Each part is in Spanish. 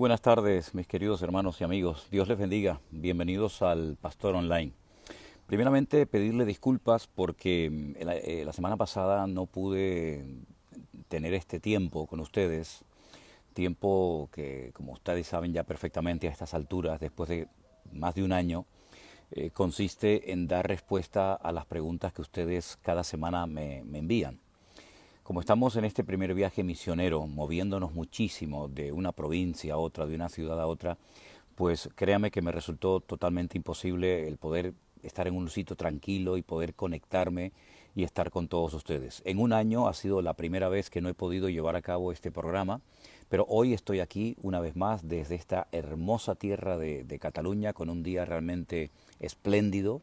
Muy buenas tardes, mis queridos hermanos y amigos. Dios les bendiga. Bienvenidos al Pastor Online. Primeramente, pedirle disculpas porque la semana pasada no pude tener este tiempo con ustedes. Tiempo que, como ustedes saben ya perfectamente a estas alturas, después de más de un año, consiste en dar respuesta a las preguntas que ustedes cada semana me envían. Como estamos en este primer viaje misionero, moviéndonos muchísimo de una provincia a otra, de una ciudad a otra, pues créame que me resultó totalmente imposible el poder estar en un sitio tranquilo y poder conectarme y estar con todos ustedes. En un año ha sido la primera vez que no he podido llevar a cabo este programa, pero hoy estoy aquí una vez más desde esta hermosa tierra de Cataluña con un día realmente espléndido,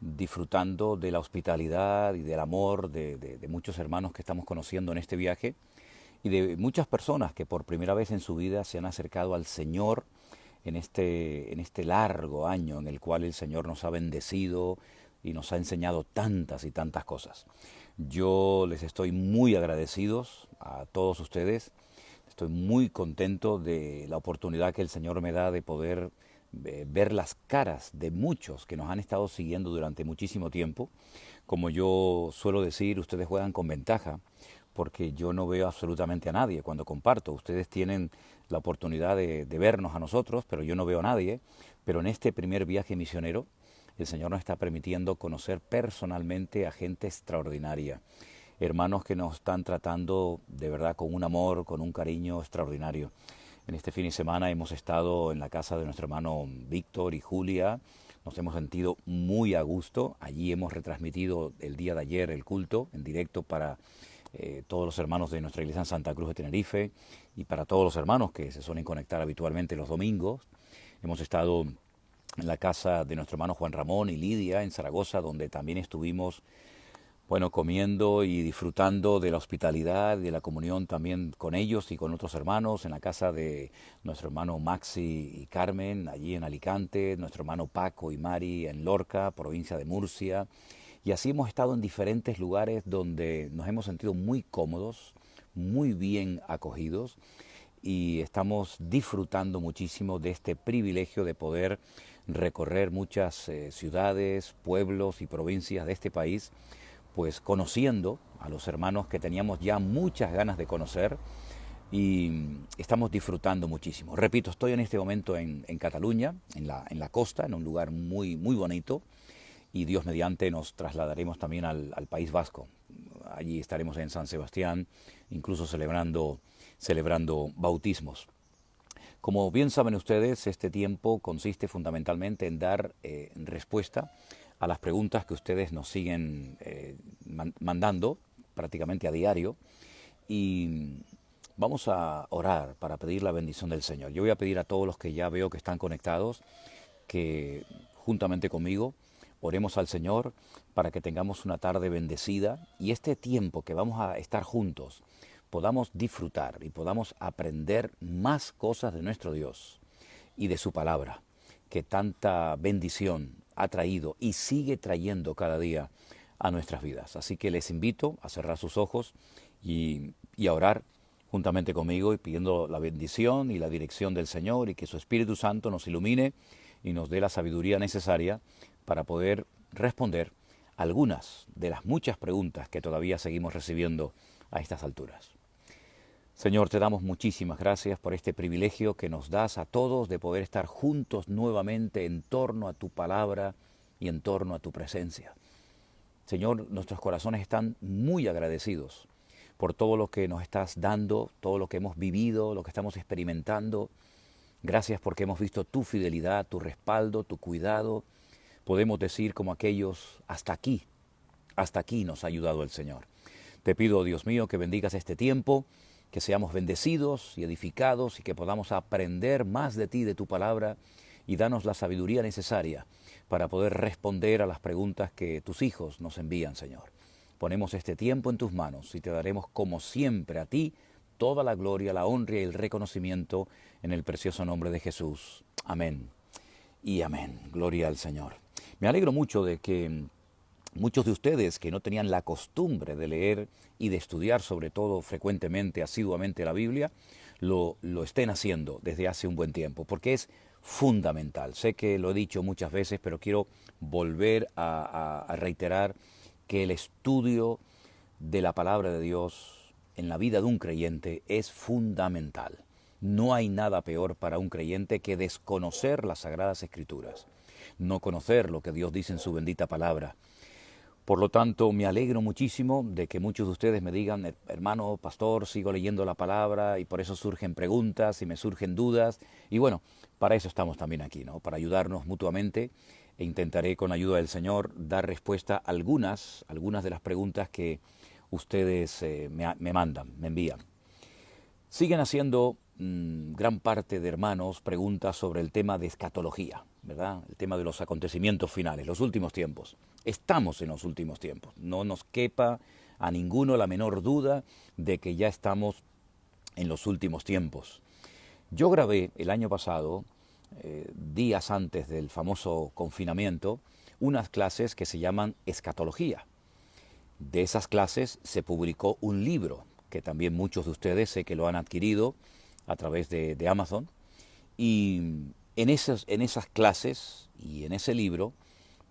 disfrutando de la hospitalidad y del amor de muchos hermanos que estamos conociendo en este viaje y de muchas personas que por primera vez en su vida se han acercado al Señor en este largo año en el cual el Señor nos ha bendecido y nos ha enseñado tantas y tantas cosas. Yo les estoy muy agradecidos a todos ustedes. Estoy muy contento de la oportunidad que el Señor me da de poder ver las caras de muchos que nos han estado siguiendo durante muchísimo tiempo. Como yo suelo decir, ustedes juegan con ventaja porque yo no veo absolutamente a nadie cuando comparto. Ustedes tienen la oportunidad de vernos a nosotros, pero yo no veo a nadie. Pero en este primer viaje misionero, el Señor nos está permitiendo conocer personalmente a gente extraordinaria. Hermanos que nos están tratando de verdad con un amor, con un cariño extraordinario. En este fin de semana hemos estado en la casa de nuestro hermano Víctor y Julia. Nos hemos sentido muy a gusto. Allí hemos retransmitido el día de ayer el culto en directo para todos los hermanos de nuestra iglesia en Santa Cruz de Tenerife y para todos los hermanos que se suelen conectar habitualmente los domingos. Hemos estado en la casa de nuestro hermano Juan Ramón y Lidia en Zaragoza, donde también estuvimos comiendo y disfrutando de la hospitalidad, de la comunión también con ellos y con otros hermanos, en la casa de nuestro hermano Maxi y Carmen, allí en Alicante, nuestro hermano Paco y Mari en Lorca, provincia de Murcia, y así hemos estado en diferentes lugares donde nos hemos sentido muy cómodos, muy bien acogidos, y estamos disfrutando muchísimo de este privilegio de poder recorrer muchas ciudades, pueblos y provincias de este país, pues conociendo a los hermanos que teníamos ya muchas ganas de conocer y estamos disfrutando muchísimo. Repito, estoy en este momento en Cataluña, en la costa, en un lugar muy, muy bonito, y Dios mediante nos trasladaremos también al País Vasco. Allí estaremos en San Sebastián, incluso celebrando bautismos. Como bien saben ustedes, este tiempo consiste fundamentalmente en dar respuesta a las preguntas que ustedes nos siguen mandando prácticamente a diario, y vamos a orar para pedir la bendición del Señor. Yo voy a pedir a todos los que ya veo que están conectados que juntamente conmigo oremos al Señor para que tengamos una tarde bendecida y este tiempo que vamos a estar juntos podamos disfrutar y podamos aprender más cosas de nuestro Dios y de su palabra, que tanta bendición ha traído y sigue trayendo cada día a nuestras vidas. Así que les invito a cerrar sus ojos y a orar juntamente conmigo y pidiendo la bendición y la dirección del Señor y que su Espíritu Santo nos ilumine y nos dé la sabiduría necesaria para poder responder algunas de las muchas preguntas que todavía seguimos recibiendo a estas alturas. Señor, te damos muchísimas gracias por este privilegio que nos das a todos de poder estar juntos nuevamente en torno a tu palabra y en torno a tu presencia. Señor, nuestros corazones están muy agradecidos por todo lo que nos estás dando, todo lo que hemos vivido, lo que estamos experimentando. Gracias porque hemos visto tu fidelidad, tu respaldo, tu cuidado. Podemos decir como aquellos, hasta aquí nos ha ayudado el Señor. Te pido, Dios mío, que bendigas este tiempo, que seamos bendecidos y edificados y que podamos aprender más de ti, de tu palabra, y danos la sabiduría necesaria para poder responder a las preguntas que tus hijos nos envían, Señor. Ponemos este tiempo en tus manos y te daremos como siempre a ti toda la gloria, la honra y el reconocimiento en el precioso nombre de Jesús. Amén y amén. Gloria al Señor. Me alegro mucho de que muchos de ustedes que no tenían la costumbre de leer y de estudiar sobre todo frecuentemente, asiduamente la Biblia, lo estén haciendo desde hace un buen tiempo, porque es fundamental. Sé que lo he dicho muchas veces, pero quiero volver a reiterar que el estudio de la palabra de Dios en la vida de un creyente es fundamental. No hay nada peor para un creyente que desconocer las Sagradas Escrituras, no conocer lo que Dios dice en su bendita palabra. Por lo tanto, me alegro muchísimo de que muchos de ustedes me digan, hermano, pastor, sigo leyendo la palabra y por eso surgen preguntas y me surgen dudas. Y bueno, para eso estamos también aquí, ¿no? Para ayudarnos mutuamente, e intentaré con ayuda del Señor dar respuesta a algunas de las preguntas que ustedes me mandan, me envían. Siguen haciendo gran parte de hermanos preguntas sobre el tema de escatología, ¿verdad? El tema de los acontecimientos finales, los últimos tiempos. Estamos en los últimos tiempos. No nos quepa a ninguno la menor duda de que ya estamos en los últimos tiempos. Yo grabé el año pasado, días antes del famoso confinamiento, unas clases que se llaman escatología. De esas clases se publicó un libro, que también muchos de ustedes sé que lo han adquirido a través de Amazon. Y en esas clases y en ese libro,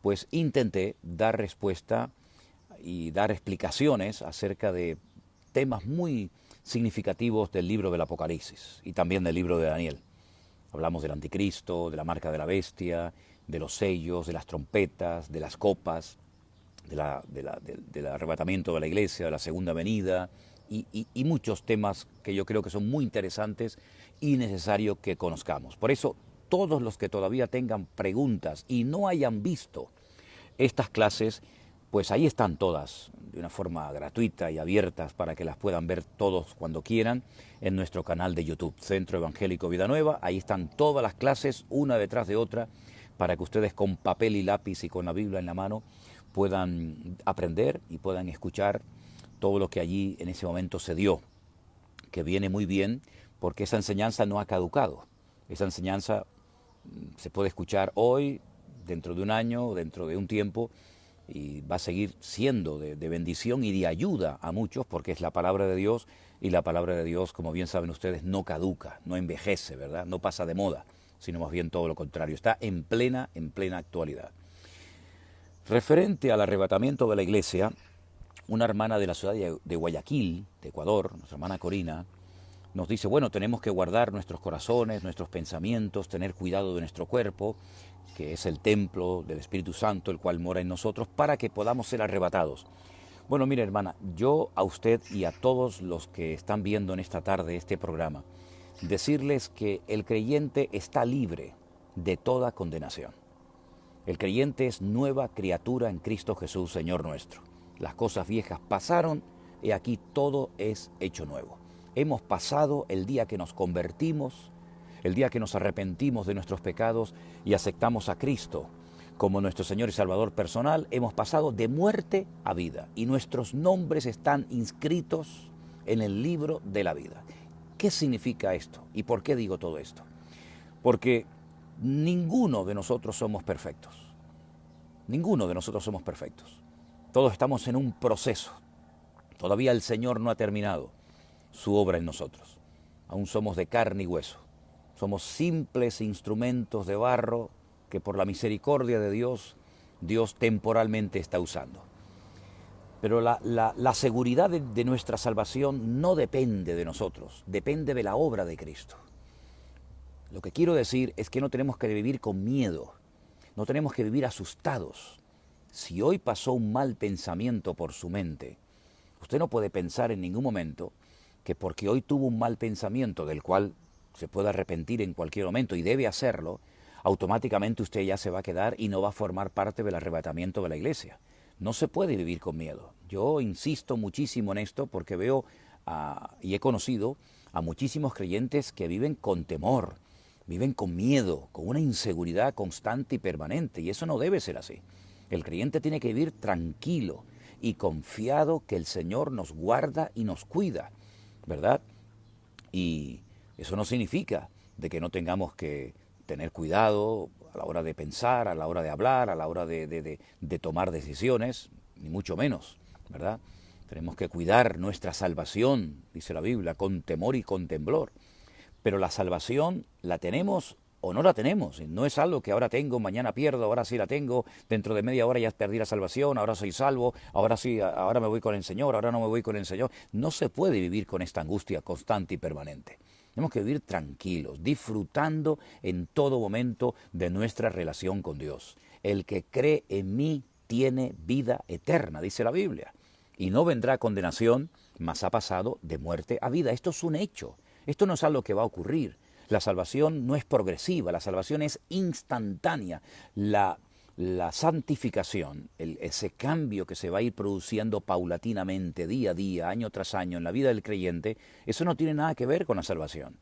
pues intenté dar respuesta y dar explicaciones acerca de temas muy significativos del libro del Apocalipsis y también del libro de Daniel. Hablamos del anticristo, de la marca de la bestia, de los sellos, de las trompetas, de las copas, del arrebatamiento de la iglesia, de la segunda venida y muchos temas que yo creo que son muy interesantes y necesario que conozcamos. Por eso, todos los que todavía tengan preguntas y no hayan visto estas clases, pues ahí están todas, de una forma gratuita y abiertas para que las puedan ver todos cuando quieran en nuestro canal de YouTube, Centro Evangélico Vida Nueva. Ahí están todas las clases, una detrás de otra, para que ustedes con papel y lápiz y con la Biblia en la mano puedan aprender y puedan escuchar todo lo que allí en ese momento se dio, que viene muy bien porque esa enseñanza no ha caducado. Esa enseñanza se puede escuchar hoy, dentro de un año, dentro de un tiempo, y va a seguir siendo de bendición y de ayuda a muchos, porque es la palabra de Dios, y la palabra de Dios, como bien saben ustedes, no caduca, no envejece, ¿verdad? No pasa de moda, sino más bien todo lo contrario, está en plena actualidad. Referente al arrebatamiento de la iglesia, una hermana de la ciudad de Guayaquil, de Ecuador, nuestra hermana Corina, nos dice, bueno, tenemos que guardar nuestros corazones, nuestros pensamientos, tener cuidado de nuestro cuerpo, que es el templo del Espíritu Santo, el cual mora en nosotros, para que podamos ser arrebatados. Bueno, mire, hermana, yo a usted y a todos los que están viendo en esta tarde este programa, decirles que el creyente está libre de toda condenación. El creyente es nueva criatura en Cristo Jesús, Señor nuestro. Las cosas viejas pasaron y aquí todo es hecho nuevo. Hemos pasado el día que nos convertimos, el día que nos arrepentimos de nuestros pecados y aceptamos a Cristo como nuestro Señor y Salvador personal. Hemos pasado de muerte a vida y nuestros nombres están inscritos en el libro de la vida. ¿Qué significa esto? ¿Y por qué digo todo esto? Porque ninguno de nosotros somos perfectos. Ninguno de nosotros somos perfectos. Todos estamos en un proceso. Todavía el Señor no ha terminado su obra en nosotros. Aún somos de carne y hueso. Somos simples instrumentos de barro que por la misericordia de Dios, Dios temporalmente está usando. Pero la seguridad de nuestra salvación no depende de nosotros, depende de la obra de Cristo. Lo que quiero decir es que no tenemos que vivir con miedo, no tenemos que vivir asustados. Si hoy pasó un mal pensamiento por su mente, usted no puede pensar en ningún momento que porque hoy tuvo un mal pensamiento del cual se puede arrepentir en cualquier momento y debe hacerlo, automáticamente usted ya se va a quedar y no va a formar parte del arrebatamiento de la iglesia. No se puede vivir con miedo. Yo insisto muchísimo en esto porque veo y he conocido a muchísimos creyentes que viven con temor, viven con miedo, con una inseguridad constante y permanente, y eso no debe ser así. El creyente tiene que vivir tranquilo y confiado que el Señor nos guarda y nos cuida, ¿verdad? Y eso no significa de que no tengamos que tener cuidado a la hora de pensar, a la hora de hablar, a la hora de tomar decisiones, ni mucho menos, ¿verdad? Tenemos que cuidar nuestra salvación, dice la Biblia, con temor y con temblor. Pero la salvación la tenemos o no la tenemos. No es algo que ahora tengo, mañana pierdo, ahora sí la tengo, dentro de media hora ya perdí la salvación, ahora soy salvo, ahora sí, ahora me voy con el Señor, ahora no me voy con el Señor. No se puede vivir con esta angustia constante y permanente. Tenemos que vivir tranquilos, disfrutando en todo momento de nuestra relación con Dios. El que cree en mí tiene vida eterna, dice la Biblia. Y no vendrá condenación, mas ha pasado de muerte a vida. Esto es un hecho. Esto no es algo que va a ocurrir. La salvación no es progresiva, la salvación es instantánea. La santificación, ese cambio que se va a ir produciendo paulatinamente, día a día, año tras año, en la vida del creyente, eso no tiene nada que ver con la salvación.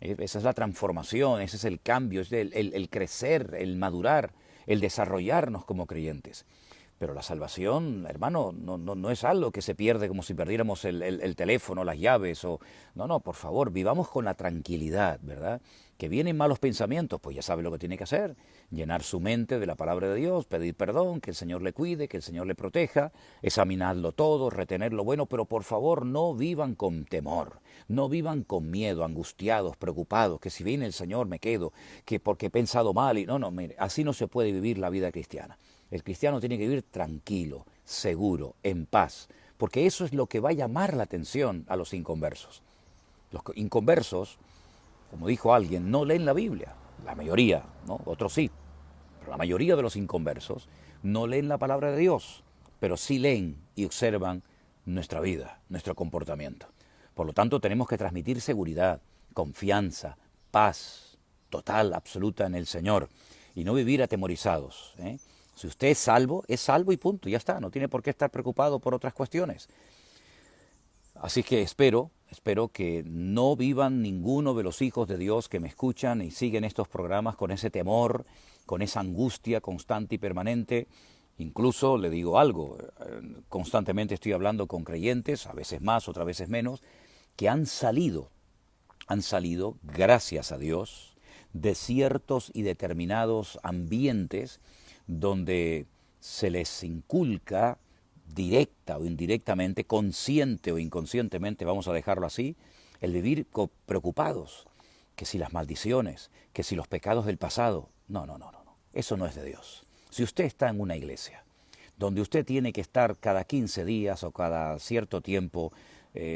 Esa es la transformación, ese es el cambio, es el crecer, el madurar, el desarrollarnos como creyentes. Pero la salvación, hermano, no es algo que se pierde como si perdiéramos el teléfono, las llaves. No, por favor, vivamos con la tranquilidad, ¿verdad? Que vienen malos pensamientos, pues ya sabe lo que tiene que hacer. Llenar su mente de la palabra de Dios, pedir perdón, que el Señor le cuide, que el Señor le proteja, examinarlo todo, retener lo bueno, pero por favor no vivan con temor, no vivan con miedo, angustiados, preocupados, que si viene el Señor me quedo, que porque he pensado mal. No, mire, así no se puede vivir la vida cristiana. El cristiano tiene que vivir tranquilo, seguro, en paz, porque eso es lo que va a llamar la atención a los inconversos. Los inconversos, como dijo alguien, no leen la Biblia, la mayoría, ¿no? Otros sí, pero la mayoría de los inconversos no leen la palabra de Dios, pero sí leen y observan nuestra vida, nuestro comportamiento. Por lo tanto, tenemos que transmitir seguridad, confianza, paz total, absoluta en el Señor, y no vivir atemorizados, ¿eh? Si usted es salvo y punto, ya está, no tiene por qué estar preocupado por otras cuestiones. Así que espero que no vivan ninguno de los hijos de Dios que me escuchan y siguen estos programas con ese temor, con esa angustia constante y permanente. Incluso le digo algo, constantemente estoy hablando con creyentes, a veces más, otras veces menos, que han salido, gracias a Dios, de ciertos y determinados ambientes donde se les inculca directa o indirectamente, consciente o inconscientemente, vamos a dejarlo así, el vivir preocupados, que si las maldiciones, que si los pecados del pasado. No, eso no es de Dios. Si usted está en una iglesia donde usted tiene que estar cada 15 días o cada cierto tiempo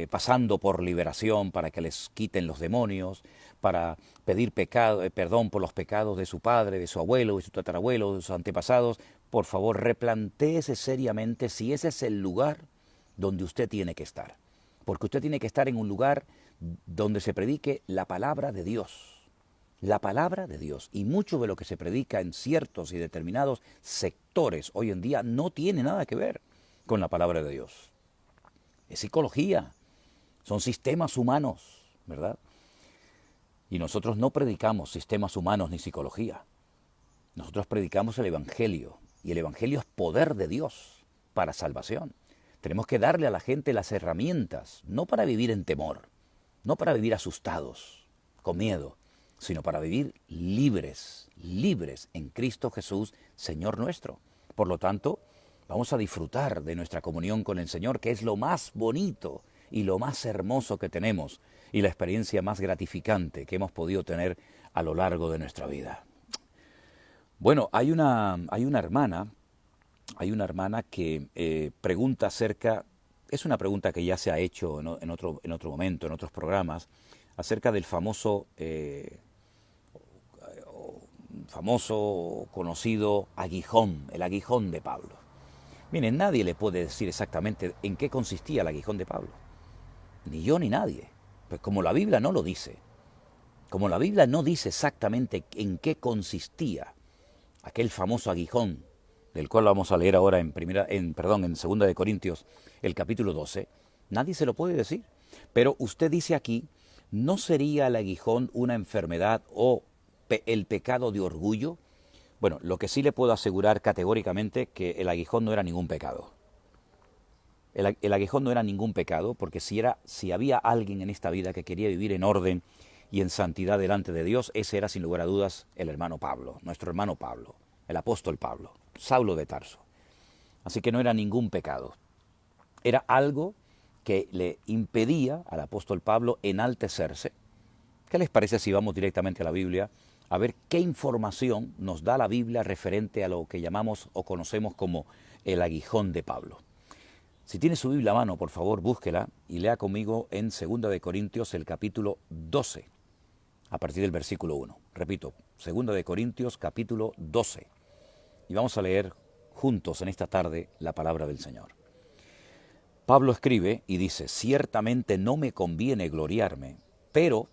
pasando por liberación para que les quiten los demonios, para pedir perdón por los pecados de su padre, de su abuelo, de su tatarabuelo, de sus antepasados, por favor, replantéese seriamente si ese es el lugar donde usted tiene que estar. Porque usted tiene que estar en un lugar donde se predique la palabra de Dios. La palabra de Dios. Y mucho de lo que se predica en ciertos y determinados sectores hoy en día no tiene nada que ver con la palabra de Dios. Es psicología, son sistemas humanos, ¿verdad? Y nosotros no predicamos sistemas humanos ni psicología. Nosotros predicamos el Evangelio, y el Evangelio es poder de Dios para salvación. Tenemos que darle a la gente las herramientas, no para vivir en temor, no para vivir asustados, con miedo, sino para vivir libres en Cristo Jesús, Señor nuestro. Por lo tanto, vamos a disfrutar de nuestra comunión con el Señor, que es lo más bonito y lo más hermoso que tenemos, y la experiencia más gratificante que hemos podido tener a lo largo de nuestra vida. Bueno, hay una hermana que pregunta acerca, es una pregunta que ya se ha hecho en otro momento, en otros programas, acerca del famoso conocido aguijón, el aguijón de Pablo. Miren, nadie le puede decir exactamente en qué consistía el aguijón de Pablo. Ni yo ni nadie. Pues como la Biblia no lo dice, como la Biblia no dice exactamente en qué consistía aquel famoso aguijón, del cual vamos a leer ahora en 2 de Corintios, el capítulo 12, nadie se lo puede decir. Pero usted dice aquí, ¿no sería el aguijón una enfermedad o el pecado de orgullo? Bueno, lo que sí le puedo asegurar categóricamente que el aguijón no era ningún pecado. El aguijón no era ningún pecado, porque si había alguien en esta vida que quería vivir en orden y en santidad delante de Dios, ese era sin lugar a dudas el hermano Pablo, nuestro hermano Pablo, el apóstol Pablo, Saulo de Tarso. Así que no era ningún pecado. Era algo que le impedía al apóstol Pablo enaltecerse, ¿Qué les parece si vamos directamente a la Biblia a ver qué información nos da la Biblia referente a lo que llamamos o conocemos como el aguijón de Pablo? Si tiene su Biblia a mano, por favor, búsquela y lea conmigo en 2 de Corintios el capítulo 12, a partir del versículo 1. Repito, 2 de Corintios capítulo 12. Y vamos a leer juntos en esta tarde la palabra del Señor. Pablo escribe y dice: ciertamente no me conviene gloriarme, pero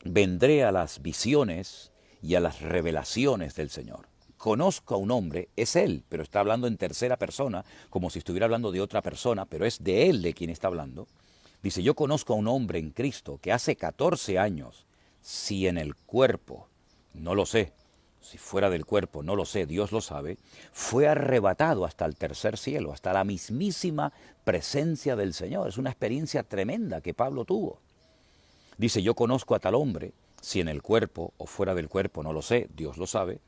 vendré a las visiones y a las revelaciones del Señor. Conozco a un hombre, es él, pero está hablando en tercera persona, como si estuviera hablando de otra persona, pero es de él de quien está hablando. Dice: yo conozco a un hombre en Cristo que hace 14 años, si en el cuerpo, no lo sé, si fuera del cuerpo, no lo sé, Dios lo sabe, fue arrebatado hasta el tercer cielo, hasta la mismísima presencia del Señor. Es una experiencia tremenda que Pablo tuvo. Dice: yo conozco a tal hombre, si en el cuerpo o fuera del cuerpo, no lo sé, Dios lo sabe,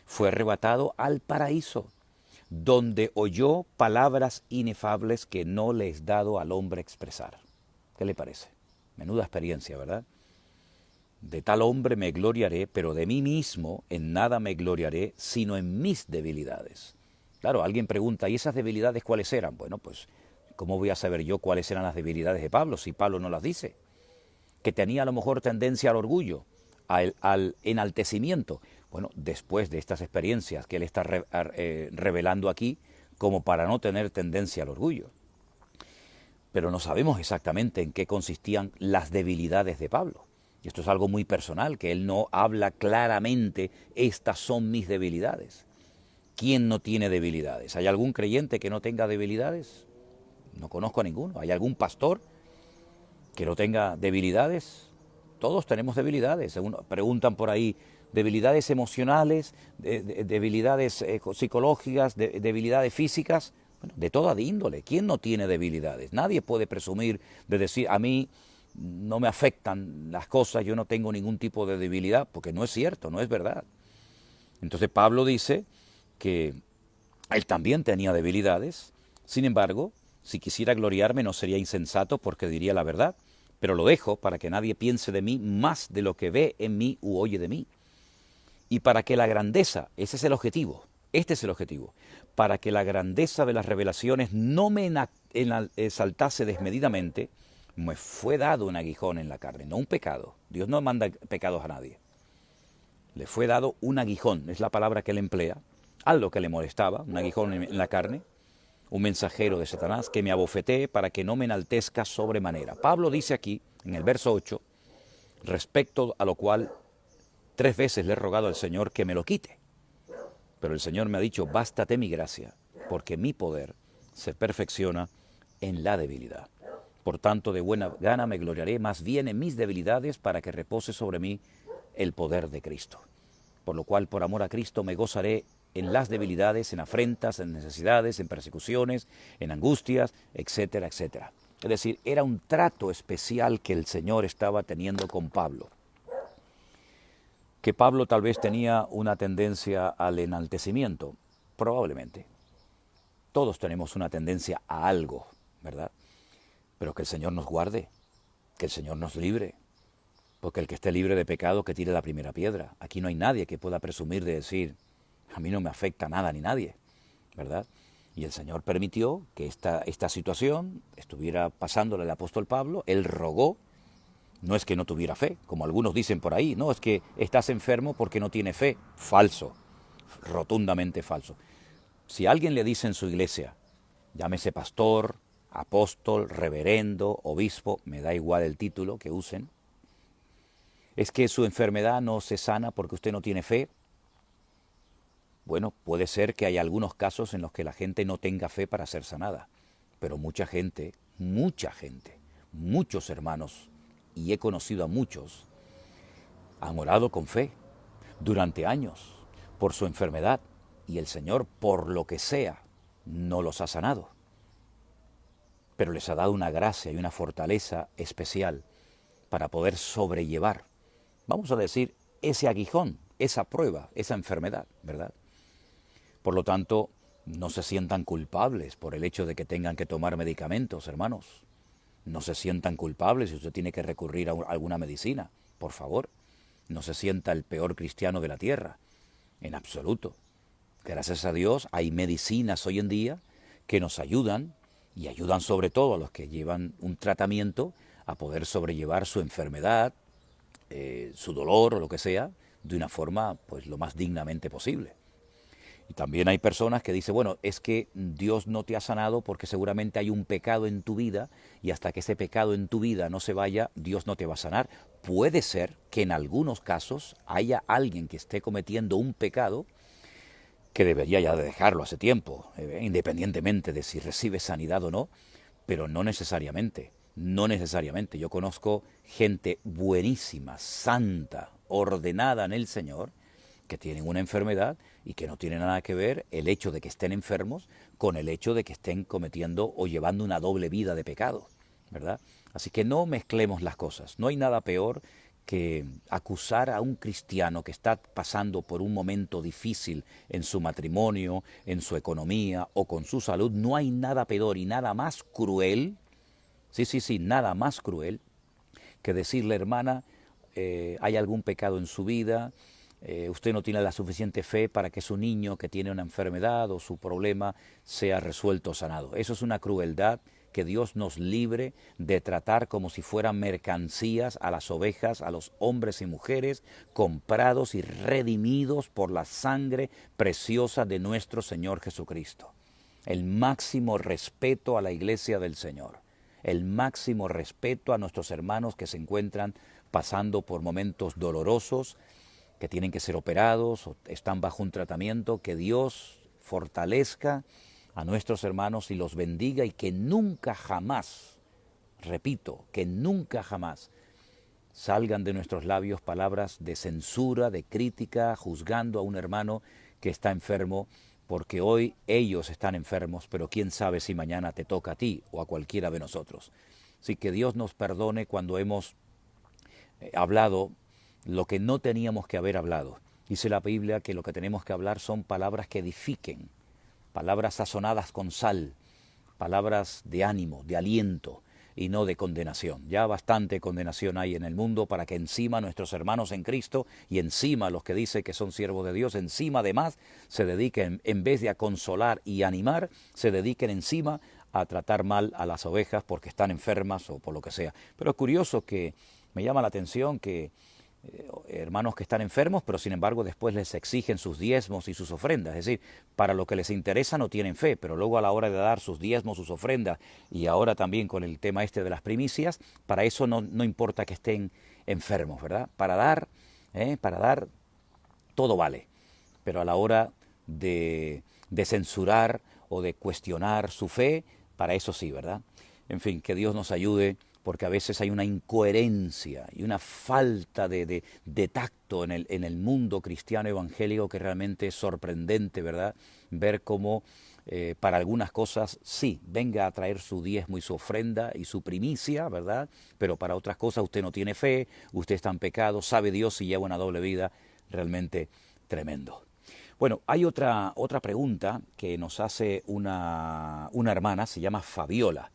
fue arrebatado al paraíso, donde oyó palabras inefables que no le es dado al hombre expresar. ¿Qué le parece? Menuda experiencia, ¿verdad? De tal hombre me gloriaré, pero de mí mismo en nada me gloriaré, sino en mis debilidades. Claro, alguien pregunta: ¿y esas debilidades cuáles eran? Bueno, pues, ¿cómo voy a saber yo cuáles eran las debilidades de Pablo si Pablo no las dice? Que tenía a lo mejor tendencia al orgullo, al enaltecimiento. Bueno, después de estas experiencias que él está revelando aquí, como para no tener tendencia al orgullo. Pero no sabemos exactamente en qué consistían las debilidades de Pablo. Y esto es algo muy personal, que él no habla claramente: estas son mis debilidades. ¿Quién no tiene debilidades? ¿Hay algún creyente que no tenga debilidades? No conozco a ninguno. ¿Hay algún pastor que no tenga debilidades? Todos tenemos debilidades. Preguntan por ahí: debilidades emocionales, debilidades psicológicas, debilidades físicas. Bueno, de toda índole. ¿Quién no tiene debilidades? Nadie puede presumir de decir: a mí no me afectan las cosas, yo no tengo ningún tipo de debilidad, porque no es cierto, no es verdad. Entonces Pablo dice que él también tenía debilidades. Sin embargo, si quisiera gloriarme no sería insensato, porque diría la verdad, pero lo dejo para que nadie piense de mí más de lo que ve en mí u oye de mí. Y para que la grandeza, ese es el objetivo, este es el objetivo, para que la grandeza de las revelaciones no me exaltase desmedidamente, me fue dado un aguijón en la carne, no un pecado. Dios no manda pecados a nadie. Le fue dado un aguijón, es la palabra que él emplea, algo que le molestaba, un aguijón en la carne, un mensajero de Satanás que me abofetee para que no me enaltezca sobremanera. Pablo dice aquí, en el verso 8, respecto a lo cual 3 veces le he rogado al Señor que me lo quite. Pero el Señor me ha dicho: bástate mi gracia, porque mi poder se perfecciona en la debilidad. Por tanto, de buena gana me gloriaré más bien en mis debilidades, para que repose sobre mí el poder de Cristo. Por lo cual, por amor a Cristo, me gozaré en las debilidades, en afrentas, en necesidades, en persecuciones, en angustias, etcétera, etcétera. Es decir, era un trato especial que el Señor estaba teniendo con Pablo. Que Pablo tal vez tenía una tendencia al enaltecimiento, probablemente. Todos tenemos una tendencia a algo, ¿verdad? Pero que el Señor nos guarde, que el Señor nos libre, porque el que esté libre de pecado que tire la primera piedra. Aquí no hay nadie que pueda presumir de decir: a mí no me afecta nada ni nadie, ¿verdad? Y el Señor permitió que esta situación estuviera pasándole al apóstol Pablo. Él rogó. No es que no tuviera fe, como algunos dicen por ahí, no, es que estás enfermo porque no tiene fe. Falso, rotundamente falso. Si alguien le dice en su iglesia, llámese pastor, apóstol, reverendo, obispo, me da igual el título que usen, es que su enfermedad no se sana porque usted no tiene fe. Bueno, puede ser que haya algunos casos en los que la gente no tenga fe para ser sanada, pero mucha gente, muchos hermanos, y he conocido a muchos, han orado con fe durante años por su enfermedad, y el Señor, por lo que sea, no los ha sanado, pero les ha dado una gracia y una fortaleza especial para poder sobrellevar, vamos a decir, ese aguijón, esa prueba, esa enfermedad, ¿verdad? Por lo tanto, no se sientan culpables por el hecho de que tengan que tomar medicamentos, hermanos. No se sientan culpables si usted tiene que recurrir a alguna medicina. por favor, no se sienta el peor cristiano de la tierra, en absoluto. Gracias a Dios hay medicinas hoy en día que nos ayudan, y ayudan sobre todo a los que llevan un tratamiento a poder sobrellevar su enfermedad, su dolor o lo que sea, de una forma pues lo más dignamente posible. Y también hay personas que dicen, bueno, es que Dios no te ha sanado porque seguramente hay un pecado en tu vida y hasta que ese pecado en tu vida no se vaya, Dios no te va a sanar. Puede ser que en algunos casos haya alguien que esté cometiendo un pecado que debería ya de dejarlo hace tiempo, independientemente de si recibe sanidad o no, pero no necesariamente, no necesariamente. Yo conozco gente buenísima, santa, ordenada en el Señor, que tienen una enfermedad y que no tiene nada que ver el hecho de que estén enfermos con el hecho de que estén cometiendo o llevando una doble vida de pecado, ¿verdad? Así que no mezclemos las cosas. No hay nada peor que acusar a un cristiano que está pasando por un momento difícil en su matrimonio, en su economía o con su salud. No hay nada peor y nada más cruel, sí, nada más cruel que decirle, hermana, hay algún pecado en su vida, usted no tiene la suficiente fe para que su niño que tiene una enfermedad o su problema sea resuelto o sanado. Eso es una crueldad. Que Dios nos libre de tratar como si fueran mercancías a las ovejas, a los hombres y mujeres comprados y redimidos por la sangre preciosa de nuestro Señor Jesucristo. El máximo respeto a la iglesia del Señor, el máximo respeto a nuestros hermanos que se encuentran pasando por momentos dolorosos, que tienen que ser operados o están bajo un tratamiento. Que Dios fortalezca a nuestros hermanos y los bendiga, y que nunca jamás, repito, que nunca jamás salgan de nuestros labios palabras de censura, de crítica, juzgando a un hermano que está enfermo, porque hoy ellos están enfermos, pero quién sabe si mañana te toca a ti o a cualquiera de nosotros. Así que Dios nos perdone cuando hemos hablado lo que no teníamos que haber hablado. Dice la Biblia que lo que tenemos que hablar son palabras que edifiquen, palabras sazonadas con sal, palabras de ánimo, de aliento y no de condenación. Ya bastante condenación hay en el mundo para que encima nuestros hermanos en Cristo y encima los que dicen que son siervos de Dios, encima además se dediquen, en vez de a consolar y animar, se dediquen encima a tratar mal a las ovejas porque están enfermas o por lo que sea. Pero es curioso que me llama la atención que hermanos que están enfermos, pero sin embargo después les exigen sus diezmos y sus ofrendas. Es decir, para lo que les interesa no tienen fe, pero luego a la hora de dar sus diezmos, sus ofrendas, y ahora también con el tema este de las primicias, para eso no importa que estén enfermos, ¿verdad? Para dar, todo vale, pero a la hora de censurar o de cuestionar su fe, para eso sí, ¿verdad? En fin, que Dios nos ayude, porque a veces hay una incoherencia y una falta de tacto en el mundo cristiano evangélico que realmente es sorprendente, ¿verdad? Ver cómo para algunas cosas sí, venga a traer su diezmo y su ofrenda y su primicia, ¿verdad? Pero para otras cosas usted no tiene fe, usted está en pecado, sabe Dios y lleva una doble vida, realmente tremendo. Bueno, hay otra pregunta que nos hace una hermana, se llama Fabiola.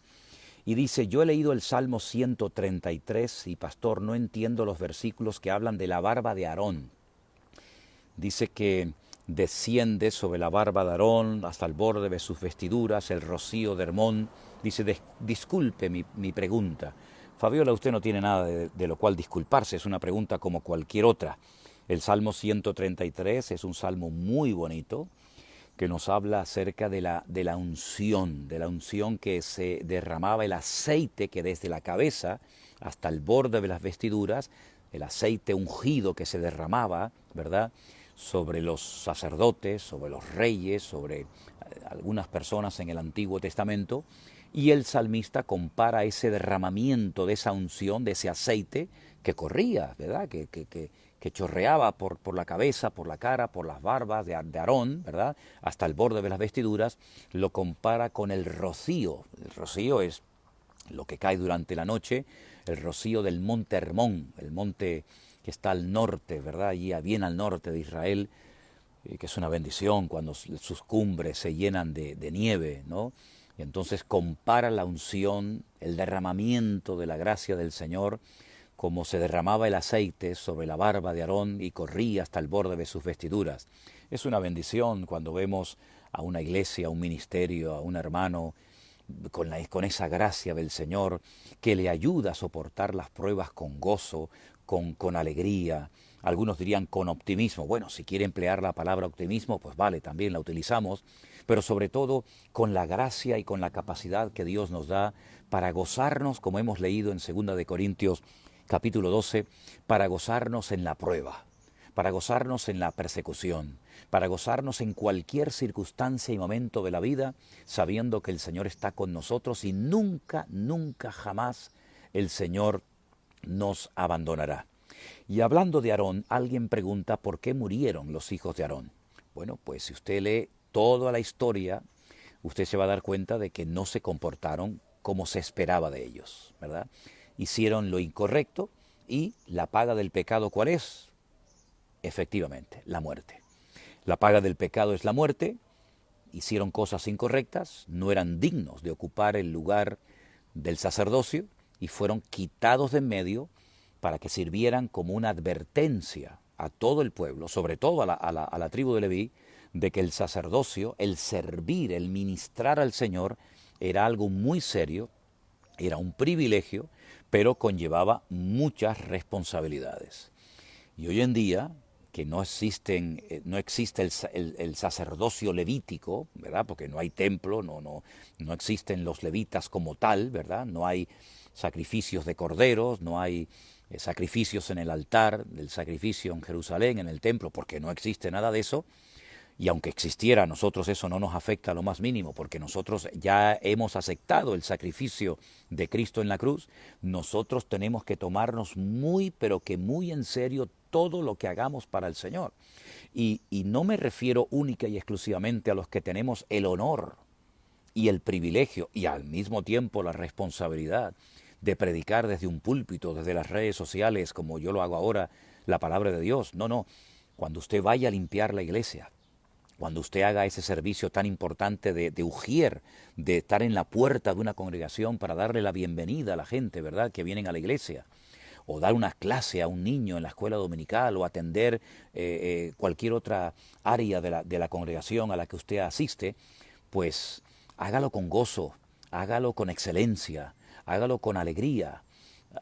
Y dice, yo he leído el Salmo 133 y pastor, no entiendo los versículos que hablan de la barba de Aarón. Dice que desciende sobre la barba de Aarón hasta el borde de sus vestiduras, el rocío de Hermón. Dice, disculpe mi pregunta. Fabiola, usted no tiene nada de lo cual disculparse, es una pregunta como cualquier otra. El Salmo 133 es un salmo muy bonito, que nos habla acerca de la unción que se derramaba, el aceite que desde la cabeza hasta el borde de las vestiduras, el aceite ungido que se derramaba, ¿verdad?, sobre los sacerdotes, sobre los reyes, sobre algunas personas en el Antiguo Testamento, y el salmista compara ese derramamiento de esa unción, de ese aceite que corría, ¿verdad?, que chorreaba por la cabeza, por la cara, por las barbas de Aarón, ¿verdad?, hasta el borde de las vestiduras, lo compara con el rocío. El rocío es lo que cae durante la noche, el rocío del monte Hermón, el monte que está al norte, ¿verdad?, allí bien al norte de Israel, que es una bendición cuando sus cumbres se llenan de nieve, ¿no? Y entonces compara la unción, el derramamiento de la gracia del Señor como se derramaba el aceite sobre la barba de Aarón y corría hasta el borde de sus vestiduras. Es una bendición cuando vemos a una iglesia, a un ministerio, a un hermano con esa gracia del Señor que le ayuda a soportar las pruebas con gozo, con alegría. Algunos dirían con optimismo. Bueno, si quiere emplear la palabra optimismo, pues vale, también la utilizamos, pero sobre todo con la gracia y con la capacidad que Dios nos da para gozarnos, como hemos leído en 2 de Corintios capítulo 12, para gozarnos en la prueba, para gozarnos en la persecución, para gozarnos en cualquier circunstancia y momento de la vida, sabiendo que el Señor está con nosotros y nunca, nunca, jamás el Señor nos abandonará. Y hablando de Aarón, alguien pregunta por qué murieron los hijos de Aarón. Bueno, pues si usted lee toda la historia, usted se va a dar cuenta de que no se comportaron como se esperaba de ellos, ¿verdad? Hicieron lo incorrecto y la paga del pecado, ¿cuál es? Efectivamente, la muerte. La paga del pecado es la muerte. Hicieron cosas incorrectas, no eran dignos de ocupar el lugar del sacerdocio y fueron quitados de en medio para que sirvieran como una advertencia a todo el pueblo, sobre todo a la tribu de Leví, de que el sacerdocio, el servir, el ministrar al Señor, era algo muy serio, era un privilegio, pero conllevaba muchas responsabilidades. Y hoy en día, que no existe el sacerdocio levítico, ¿verdad? Porque no hay templo, no existen los levitas como tal, ¿verdad? No hay sacrificios de corderos, no hay sacrificios en el altar del sacrificio en Jerusalén, en el templo, porque no existe nada de eso. Y aunque existiera, a nosotros eso no nos afecta lo más mínimo, porque nosotros ya hemos aceptado el sacrificio de Cristo en la cruz. Nosotros tenemos que tomarnos muy, pero que muy en serio todo lo que hagamos para el Señor. Y no me refiero única y exclusivamente a los que tenemos el honor y el privilegio y al mismo tiempo la responsabilidad de predicar desde un púlpito, desde las redes sociales, como yo lo hago ahora, la palabra de Dios. No. Cuando usted vaya a limpiar la iglesia, cuando usted haga ese servicio tan importante de ujier, de estar en la puerta de una congregación para darle la bienvenida a la gente, ¿verdad?, que vienen a la iglesia, o dar una clase a un niño en la escuela dominical, o atender cualquier otra área de la congregación a la que usted asiste, pues hágalo con gozo, hágalo con excelencia, hágalo con alegría,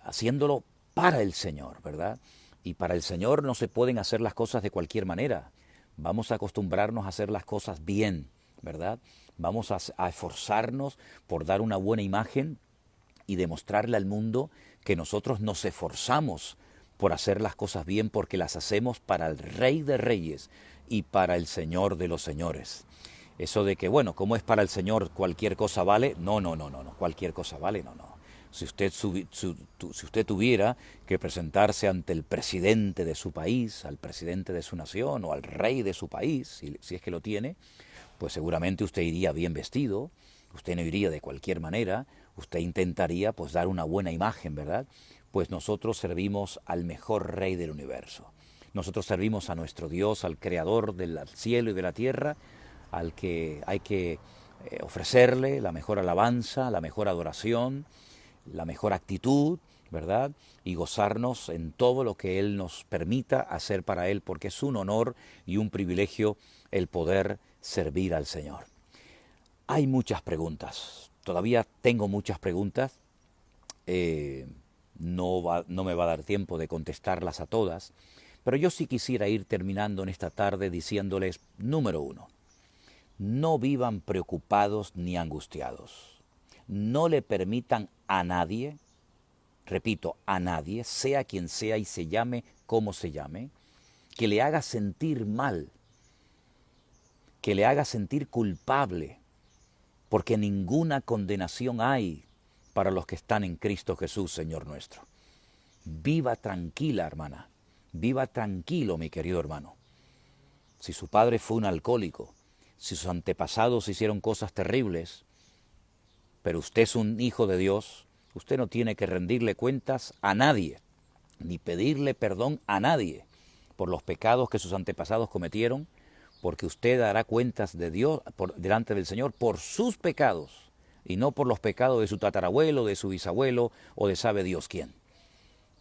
haciéndolo para el Señor, ¿verdad? Y para el Señor no se pueden hacer las cosas de cualquier manera. Vamos a acostumbrarnos a hacer las cosas bien, ¿verdad? Vamos a esforzarnos por dar una buena imagen y demostrarle al mundo que nosotros nos esforzamos por hacer las cosas bien porque las hacemos para el Rey de Reyes y para el Señor de los Señores. Eso de que, bueno, como es para el Señor cualquier cosa vale, no, cualquier cosa vale, no. Si usted tuviera que presentarse ante el presidente de su país, al presidente de su nación o al rey de su país, si es que lo tiene, pues seguramente usted iría bien vestido, usted no iría de cualquier manera, usted intentaría pues dar una buena imagen, ¿verdad? Pues nosotros servimos al mejor rey del universo. Nosotros servimos a nuestro Dios, al creador del cielo y de la tierra, al que hay que ofrecerle la mejor alabanza, la mejor adoración, la mejor actitud, ¿verdad? Y gozarnos en todo lo que Él nos permita hacer para Él, porque es un honor y un privilegio el poder servir al Señor. Hay muchas preguntas, todavía tengo muchas preguntas, no me va a dar tiempo de contestarlas a todas, pero yo sí quisiera ir terminando en esta tarde diciéndoles, número 1, no vivan preocupados ni angustiados. No le permitan a nadie, repito, a nadie, sea quien sea y se llame como se llame, que le haga sentir mal, que le haga sentir culpable, porque ninguna condenación hay para los que están en Cristo Jesús, Señor nuestro. Viva tranquila, hermana, viva tranquilo, mi querido hermano. Si su padre fue un alcohólico, si sus antepasados hicieron cosas terribles, pero usted es un hijo de Dios, usted no tiene que rendirle cuentas a nadie, ni pedirle perdón a nadie por los pecados que sus antepasados cometieron, porque usted dará cuentas de Dios delante del Señor por sus pecados, y no por los pecados de su tatarabuelo, de su bisabuelo, o de sabe Dios quién.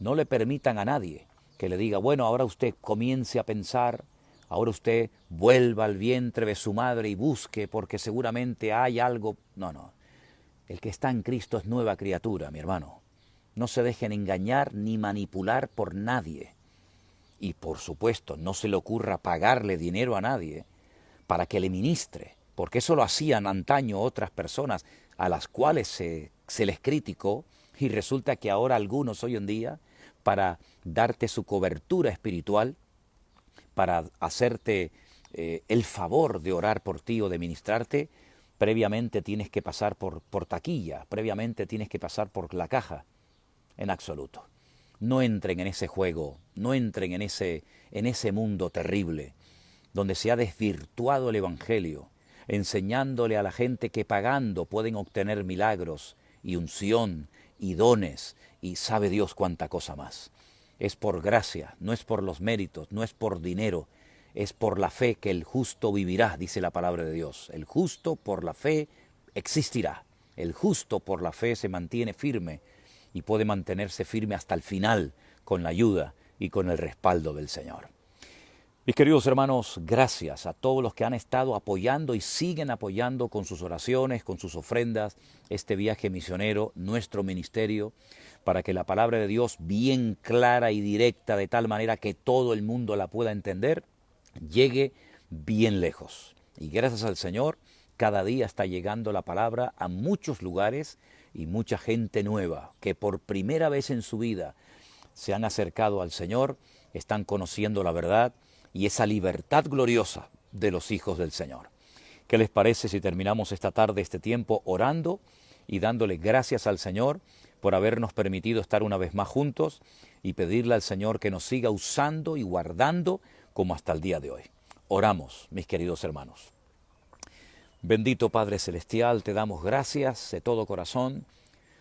No le permitan a nadie que le diga, bueno, ahora usted comience a pensar, ahora usted vuelva al vientre de su madre y busque porque seguramente hay algo. No, no. El que está en Cristo es nueva criatura, mi hermano. No se dejen engañar ni manipular por nadie. Y por supuesto, no se le ocurra pagarle dinero a nadie para que le ministre, porque eso lo hacían antaño otras personas a las cuales se les criticó, y resulta que ahora algunos hoy en día, para darte su cobertura espiritual, para hacerte el favor de orar por ti o de ministrarte, previamente tienes que pasar por taquilla, previamente tienes que pasar por la caja. En absoluto. No entren en ese juego, no entren en ese mundo terrible, donde se ha desvirtuado el Evangelio, enseñándole a la gente que pagando pueden obtener milagros y unción y dones y sabe Dios cuánta cosa más. Es por gracia, no es por los méritos, no es por dinero, es por la fe que el justo vivirá, dice la palabra de Dios. El justo por la fe existirá, el justo por la fe se mantiene firme y puede mantenerse firme hasta el final con la ayuda y con el respaldo del Señor. Mis queridos hermanos, gracias a todos los que han estado apoyando y siguen apoyando con sus oraciones, con sus ofrendas, este viaje misionero, nuestro ministerio, para que la palabra de Dios, bien clara y directa, de tal manera que todo el mundo la pueda entender, llegue bien lejos. Y gracias al Señor, cada día está llegando la palabra a muchos lugares y mucha gente nueva que por primera vez en su vida se han acercado al Señor, están conociendo la verdad y esa libertad gloriosa de los hijos del Señor. ¿Qué les parece si terminamos esta tarde, este tiempo, orando y dándole gracias al Señor por habernos permitido estar una vez más juntos y pedirle al Señor que nos siga usando y guardando como hasta el día de hoy? Oramos, mis queridos hermanos. Bendito Padre Celestial, te damos gracias de todo corazón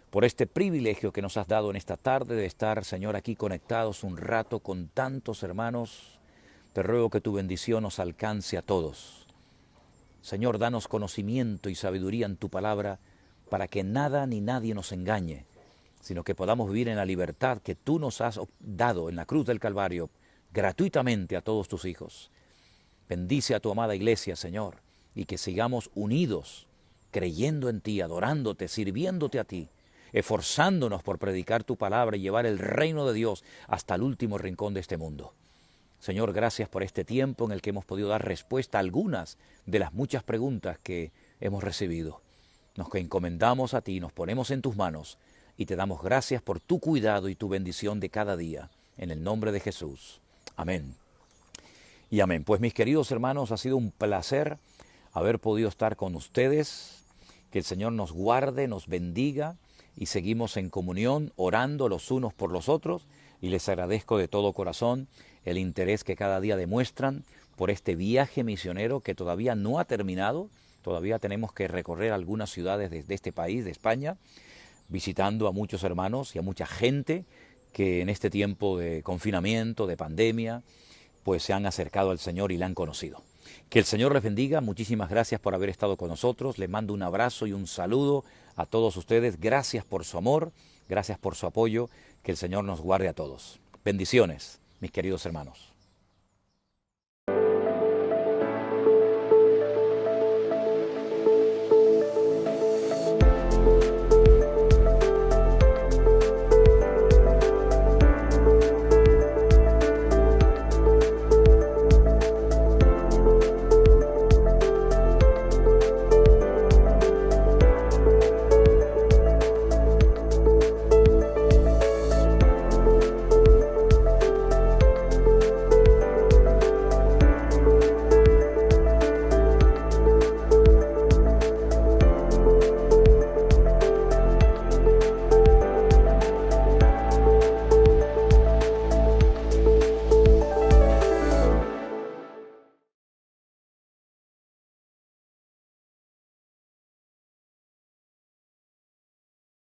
por este privilegio que nos has dado en esta tarde de estar, Señor, aquí conectados un rato con tantos hermanos. Te ruego que tu bendición nos alcance a todos. Señor, danos conocimiento y sabiduría en tu palabra para que nada ni nadie nos engañe, sino que podamos vivir en la libertad que tú nos has dado en la cruz del Calvario gratuitamente a todos tus hijos. Bendice a tu amada iglesia, Señor, y que sigamos unidos, creyendo en ti, adorándote, sirviéndote a ti, esforzándonos por predicar tu palabra y llevar el reino de Dios hasta el último rincón de este mundo. Señor, gracias por este tiempo en el que hemos podido dar respuesta a algunas de las muchas preguntas que hemos recibido. Nos encomendamos a ti, nos ponemos en tus manos y te damos gracias por tu cuidado y tu bendición de cada día. En el nombre de Jesús. Amén. Y amén. Pues mis queridos hermanos, ha sido un placer haber podido estar con ustedes. Que el Señor nos guarde, nos bendiga y seguimos en comunión, orando los unos por los otros. Y les agradezco de todo corazón el interés que cada día demuestran por este viaje misionero que todavía no ha terminado. Todavía tenemos que recorrer algunas ciudades de este país, de España, visitando a muchos hermanos y a mucha gente que en este tiempo de confinamiento, de pandemia, pues se han acercado al Señor y le han conocido. Que el Señor les bendiga, muchísimas gracias por haber estado con nosotros, les mando un abrazo y un saludo a todos ustedes, gracias por su amor, gracias por su apoyo, que el Señor nos guarde a todos. Bendiciones, mis queridos hermanos.